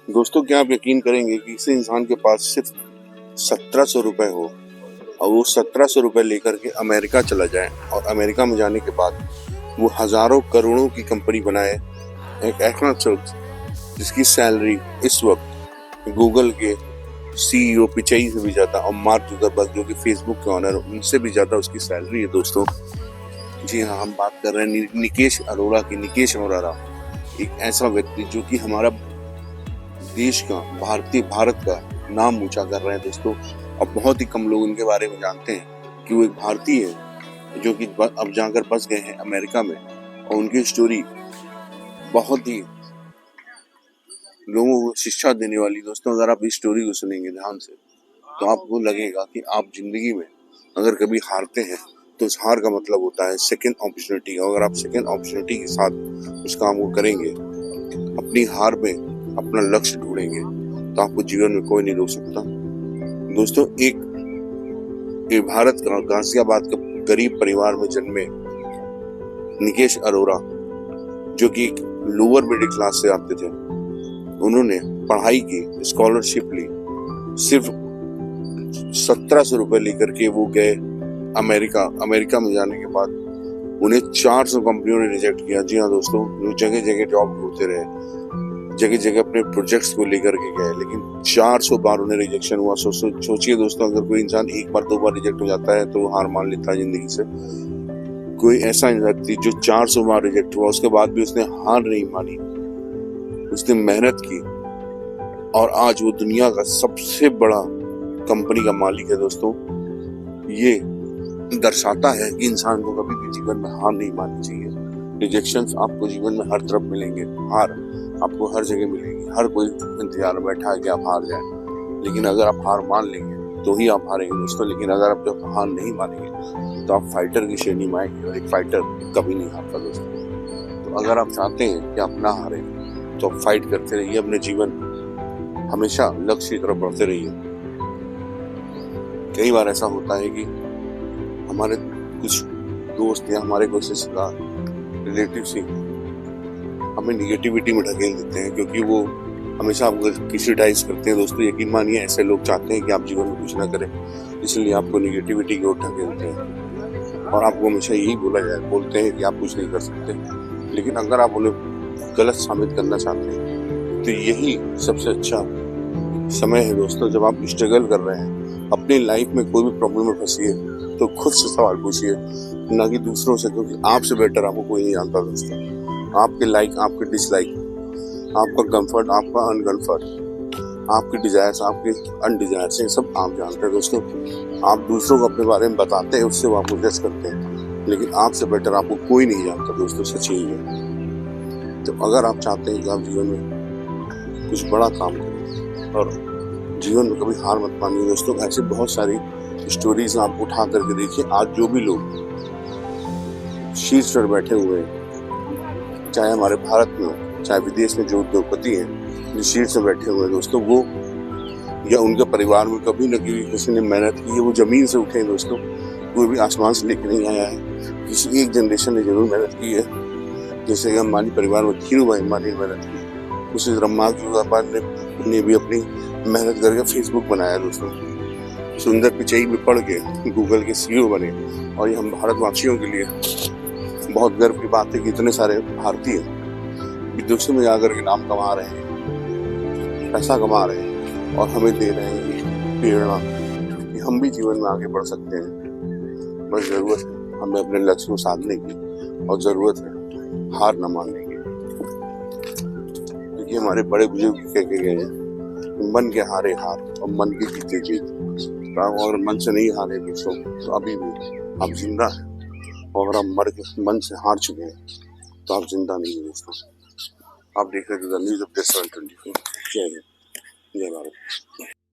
दोस्तों, क्या आप यकीन करेंगे कि इस इंसान के पास सिर्फ 1700 रुपए हो और वो 1700 रुपए लेकर के अमेरिका चला जाए और अमेरिका में जाने के बाद वो हजारों करोड़ों की कंपनी बनाए। एक ऐसा शख्स जिसकी सैलरी इस वक्त गूगल के सीईओ पिचाई से भी ज्यादा और मार्क जुकरबर्ग जो कि फेसबुक के ऑनर उनसे भी ज्यादा उसकी सैलरी है। दोस्तों, जी हाँ, हम बात कर रहे हैं निकेश अरोड़ा की। निकेश अरोड़ा एक ऐसा व्यक्ति जो कि हमारा देश का भारत का नाम ऊंचा कर रहे हैं। दोस्तों, अब बहुत ही कम लोग उनके बारे में जानते हैं कि वो एक भारतीय है जो कि अब जाकर बस गए हैं अमेरिका में और उनकी स्टोरी बहुत ही लोगों को शिक्षा देने वाली। दोस्तों, अगर आप इस स्टोरी को सुनेंगे ध्यान से तो आपको लगेगा कि आप जिंदगी में अगर कभी हारते हैं तो उस हार का मतलब होता है सेकेंड अपॉर्चुनिटी। अगर आप सेकेंड अपॉर्चुनिटी के साथ उस काम को करेंगे, अपनी हार में अपना लक्ष्य ढूंढेंगे तो आपको जीवन में कोई नहीं रोक सकता। दोस्तों, एक भारत का गाजियाबाद का गरीब परिवार में जन्मे निकेश अरोड़ा जो कि एक लोअर मिडिल क्लास से आते थे, उन्होंने पढ़ाई की, स्कॉलरशिप ली, सिर्फ 1700 रुपए लेकर के वो गए अमेरिका में जाने के बाद उन्हें 400 कंपनियों ने रिजेक्ट किया। जी हाँ दोस्तों, वो जगह जगह जॉब ढूंढते रहे, जगह जगह अपने प्रोजेक्ट्स को लेकर के गए, लेकिन 400 बार उन्हें रिजेक्शन हुआ। सोचिए दोस्तों, अगर कोई इंसान एक बार दो बार रिजेक्ट हो जाता है तो वो हार मान लेता है जिंदगी से। कोई ऐसा व्यक्ति जो 400 बार रिजेक्ट हुआ उसके बाद भी उसने हार नहीं मानी, उसने मेहनत की और आज वो दुनिया का सबसे बड़ा कंपनी का मालिक है। दोस्तों, ये दर्शाता है कि इंसान को कभी भी जीवन में हार नहीं माननी चाहिए। रिजेक्शंस आपको जीवन में हर तरफ मिलेंगे, हार आपको हर जगह मिलेगी। हर कोई इंतजार में बैठा है कि आप हार जाएं, लेकिन अगर आप हार मान लेंगे तो ही आप हारेंगे दोस्तों। लेकिन अगर आप जब हार नहीं मानेंगे तो आप फाइटर की श्रेणी में आएंगे और एक फाइटर कभी नहीं हारता दोस्तों। तो अगर आप चाहते हैं कि आप ना हारें तो आप फाइट करते रहिए, अपने जीवन में हमेशा लक्ष्य की तरफ बढ़ते रहिए। कई बार ऐसा होता है कि हमारे कुछ दोस्त या हमारे कुछ रिश्तेदार रिलेटिव्स ही हमें निगेटिविटी में ढकेल देते हैं क्योंकि वो हमेशा आपको क्रिटिसाइज करते हैं। दोस्तों, यकीन मानिए ऐसे लोग चाहते हैं कि आप जीवन में कुछ ना करें, इसलिए आपको निगेटिविटी की ओर ढकेलते हैं और आपको हमेशा यही बोलते हैं कि आप कुछ नहीं कर सकते। लेकिन अगर आप उन्हें गलत साबित करना चाहते हैं तो यही सबसे अच्छा समय है दोस्तों। जब आप स्ट्रगल कर रहे हैं अपनी लाइफ में, कोई भी प्रॉब्लम में फंसी है तो खुद से सवाल पूछिए, ना कि दूसरों से, क्योंकि आपसे बेटर आपको कोई नहीं जानता दोस्तों। आपके लाइक, आपके डिसलाइक, आपका कंफर्ट, आपका अनकंफर्ट, आपके डिजायर्स, आपके अनडिजायर्स, ये सब आप जानते हैं दोस्तों। आप दूसरों को अपने बारे में बताते हैं, उससे वो आपको जज करते हैं, लेकिन आपसे बेटर आपको कोई नहीं जानता दोस्तों। सच ही है। तो अगर आप चाहते हैं कि आप जीवन में कुछ बड़ा काम करें और जीवन में कभी हार मत मानिए दोस्तों, ऐसे बहुत सारी स्टोरीज आप उठा करके देखिए। आज जो भी लोग शीर्ष पर बैठे हुए हैं, चाहे हमारे भारत में हो चाहे विदेश में, जो उद्योगपति हैं जो शीर्ष में बैठे हुए हैं दोस्तों, वो या उनके परिवार में कभी न कभी किसी ने मेहनत की है। वो जमीन से उठे हैं दोस्तों, कोई भी आसमान से लेकर नहीं आया है। किसी एक जनरेशन ने जरूर मेहनत की है। जैसे कि हमारे परिवार में धीरू भाई अंबानी ने मेहनत की, उसी तरह मार्क जुकरबर्ग ने भी अपनी मेहनत करके फेसबुक बनाया दोस्तों। सुंदर पिचाई में पढ़ के गूगल के सीईओ बने और ये हम भारतवासियों के लिए बहुत गर्व की बात है कि इतने सारे भारतीय विदेशों में जाकर के नाम कमा रहे हैं, पैसा कमा रहे हैं और हमें दे रहे हैं प्रेरणा कि हम भी जीवन में आगे बढ़ सकते हैं। बस जरूरत है हमें अपने लक्ष्य को साधने की और जरूरत है हार न मानने की। क्योंकि हमारे बड़े बुजुर्ग कह के गए हैं, मन के हारे हार और मन के जीते जीत। और मन से नहीं हारे दोस्तों तो अभी भी आप जिंदा हैं, और आप मन से हार चुके हैं तो आप जिंदा नहीं हैं दोस्तों। आप देख रहे थे न्यूज़ अपडेट 724। जय हिंद, जय भारत।